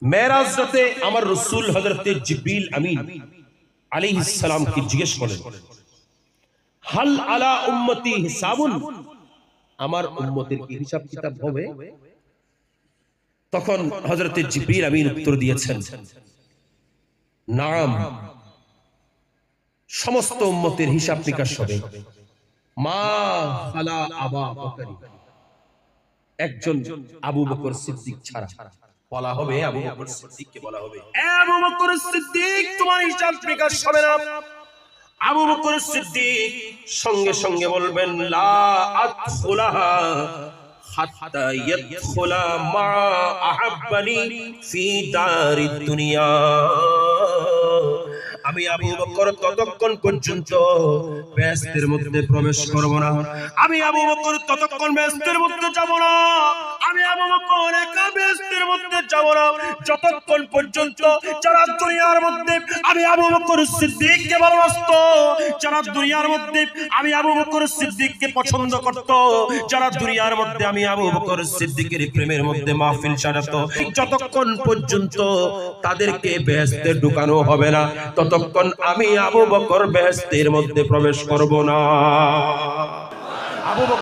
মেরাজ রাতে আমার রাসূল হযরতে জিবরিল আমিন আলাইহিস সালাম কে জিজ্ঞেস করেন, হাল আলা উম্মতি হিসাবুন, আমার উম্মতের কি হিসাব কিতাব হবে? তখন হযরতে জিবরিল আমিন উত্তর দিয়েছেন, নাম, সমস্ত উম্মতের হিসাব নিকাশ হবে, মা খালা আবা বকর, একজন আবু বকর সিদ্দিক ছাড়া। বলা হবে আবু বকর সিদ্দিককে বলা হবে, আবু বকর সিদ্দিক তোমার হিসাব নিকাশ হবে না। আবু বকর সিদ্দিক সঙ্গে সঙ্গে বলবেন, লা আদখুলাহা হাত্তা ইয়াদখুলা মা আহাব্বানি ফি দারিদ দুনিয়া। আমি আবু বকর ততক্ষণ পর্যন্ত বেহেশতের মধ্যে প্রবেশ করব না। আমি আবু বকর ততক্ষণ বেহেশতের মধ্যে যাব না। আমি আবু বকর একা বেহেশতের মধ্যে যাব না যতক্ষণ পর্যন্ত যারা দুনিয়ার মধ্যে আমি আবু বকর সিদ্দিককে ভালোবাসতো, যারা দুনিয়ার মধ্যে আমি আবু বকর সিদ্দিককে পছন্দ করত, যারা দুনিয়ার মধ্যে আমি আবু বকর সিদ্দিকের প্রেমের মধ্যে মাহফিল সাজাতো, যতক্ষণ পর্যন্ত তাদেরকে বেহেশতে ঢুকানো হবে না ততক্ষণ আমি আবু বকর বেহেশতের মধ্যে প্রবেশ করব না। আবু